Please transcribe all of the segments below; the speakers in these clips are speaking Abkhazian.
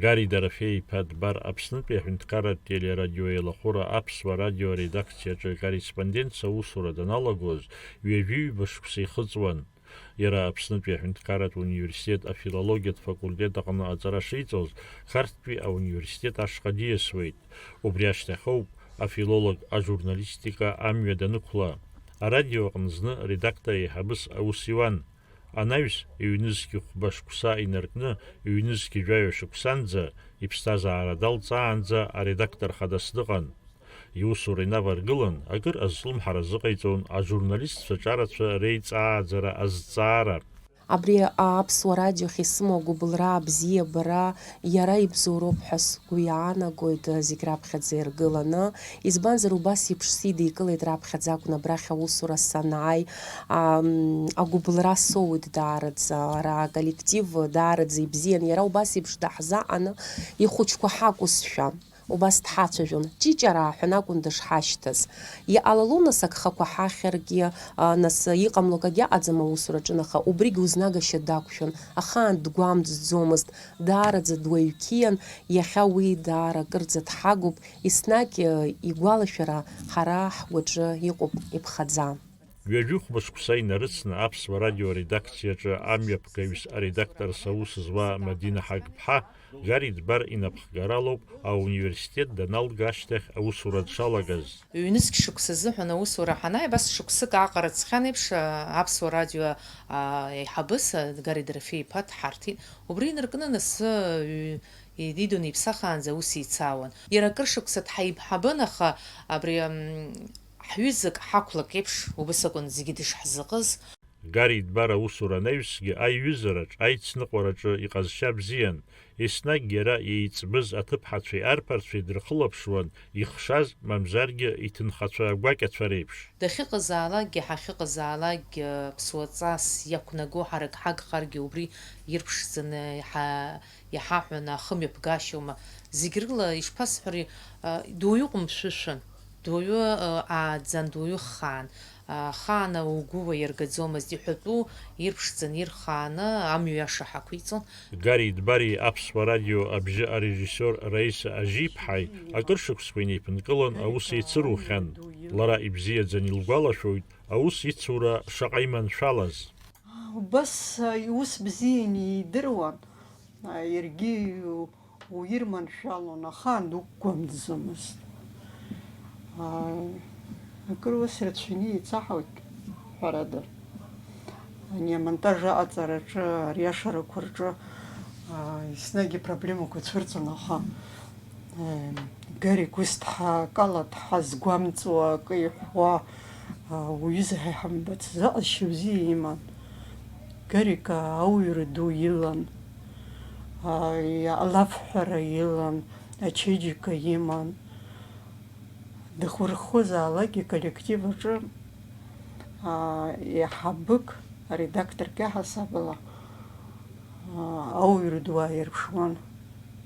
Гари Дарафеи-иԥа Дбар Аԥснытәи аҳәынҭқарратә телерадиоеилахәыра аԥсуа радио редакциаҿы акорреспондентс аусура даналагоз ҩажәи-ҩба шықәса ихыҵуан. Иара Аԥснытәи аҳәынҭқарратә университет афилологиатә факультет аҟны аҵара шиҵоз, Харҭтәи ауниверситет ашҟа диасуеит. Убри ашьҭахьоуп афилолог ажурналистика амҩа данықәла. Арадио аҟны зны редактор еиҳабыс аус иуан. Анаҩс иҩнызқьы хәба шықәса инаркны, иҩнызқьы жәаҩа шықәсанӡа, иԥсҭазаара далҵаанӡа аредактор хадас дыҟан. Иусура инаваргылан, акыр азлымҳара азыҟаиҵон ажурналистцәа ҿарацәа реиҵааӡара азҵаара. Абри аԥсуа радиохь исымоу агәыблра, абзиабара, иара ибзоуроуп ҳәа сгәы иаанагоит зегь раԥхьаӡа иргыланы. Избанзар убас еиԥш сидикылеит раԥхьаӡа акәны абрахь аусура санааи. Агәыблра соуит даараӡа, ара аколлектив даараӡа ибзиан. Иара убас еиԥш даҳзаҟаны ихәыҷқәа ҳакәызшәа. Убас дҳацәажәон, ҷиҷараа ҳәа акәын дышҳашьҭаз. Иҟалалон нас агхақәа ҳахьаргьы, нас иҟамло акагьы аҟаӡам аусураҿы, аха убригьы узнагашьа дақәшәон. Ахаан дгәамҵӡомызт, даараӡа дуаҩқьиан, иахьа уи даара акырӡа дҳагуп, еснагь игәалашәара ҳара ҳгәаҿы иҟоуп иԥхаӡа. Ҩажәи хәба шықәса инарыцны аԥсуа радио редакциаҿы амҩаԥгаҩыс аредакторс аус зуа Мадина Ҳагԥҳа Гари Дбар инапхгаралоуп ауниверситет даналга ашьҭахь аусура дшалагаз. Ҩнызқь шықәса азыҳәан аусура ҳанааи, бас шықәсык ааҟарыцхьан еиԥш аԥсуа радио еиҳабыс Гари Дарафеи-иԥа дҳарҭеит. Убри инаркны нас идидун иԥсахаанӡа аус еицаауан. Иара акыр шықәса дҳаиԥҳабын, аха абри ҳҩызак ҳақәлак еиԥш убас акәын зегьы дышҳзыҟыз. Гари Дбар аусура анаҩсгьы аиҩызараҿ, аицныҟәараҿы иҟазшьа бзиан. Еснагь иара еиҵбыз аҭыԥҳацәеи арԥарцәеи дрыхылаԥшуан, ихшаз мамзаргьы иҭынхацәа агәакьацәа реиԥш. Дахьыҟазаалакгьы ҳахьыҟазаалакгьы ԥсуаҵас иақәнаго ҳарак ҳагхаргьы убри ирԥшӡаны иҳаҳәон ахымҩаԥгашьоума. Зегь рыла ишԥасҳәари, дуаҩы ҟәымшәышәын. Дуаҩы ааӡан, дуаҩы хаан. Хаана угәы уаиргаӡомызт, иҳәатәу ирԥшӡаны ирхааны амҩа аша ҳақәиҵон. Гари Дбари аԥсуа радио абжьы арежиссиор Раиса Ажьиԥҳаи акыр шықәсқәа инеиԥынкылан аус еицырухьан. Лара ибзиаӡаны илгәалашәоит аус ицура шаҟа иманшәалаз. Убас иус бзиан идыруан, иаргьы уирманшәалон, ахаан дуқәгәамҵӡомызт. Акыр ус рацәаҩны еиҵаҳауеит ҳәарада. Ани амонтаж аҟаҵараҿы, ариашарақәа рҿы еснагь ипроблемақәа цәырҵон, аха Гарик ус дҳакала дҳазгәамҵуа, акы иҳәуа, уҩыза ҳәа иҳамбац заҟазшьа бзиа иман. Гарик ауаҩра ду илан, алафҳәара илан, ачеиџьыка иман. Дыхәырхозаалакгьы коллектив аҿы еиҳабык аредакторк иаҳасабала ауаҩра ду ааирԥшуан,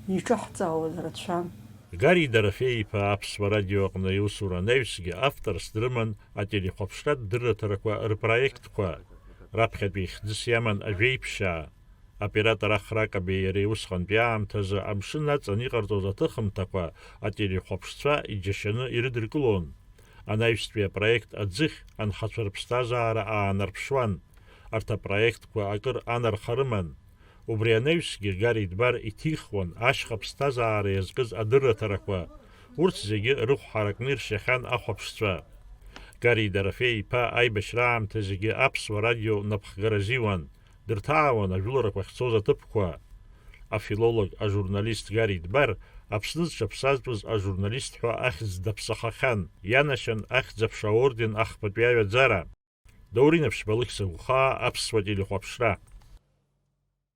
иҿаҳҵаауаз рацәан. Гари Дарафеи-иԥа аԥсуа радио аҟны иусура анаҩсгьы авторс дрыман ателехәаԥштратә дырраҭарақәа рпроектқәа. Раԥхьатәи хьӡыс иаман ажәеиԥшьаа. Аоператор Ахракабеи иареи усҟантәи аамҭазы амшын аҵан иҟарҵоз аҭыхымҭақәа ателехәаԥшцәа иџьашьаны ирыдыркылон. Анаҩстәи апроект аӡыхь анхацәа рыԥсҭазаара аанарԥшуан. Арҭ апроектқәа акыр анарха рыман. Убри анаҩсгьы Гари Дбар иҭихуан ашьха ԥсҭазаара иазкыз адырраҭарақәа. Урҭ зегьы рыхәҳаракны иршьахьан ахәаԥшцәа. Гари Дарафеи-иԥа аибашьра аамҭа зегьы аԥсуа радио напхгара азиуан. Дырҭаауан ажәыларақәа ахьцоз аҭыԥқәа. Афилолог ажурналист Гари Дбар Аԥсны зҿаԥсазтәыз ажурналист ҳәа ахьӡ даԥсахахьан. Ианашьан ахьӡ-аԥша аорден ахԥатәи аҩаӡара. Даурен Аԥшьбалықь Саӷәхаа, аԥсуа телехәаԥшра.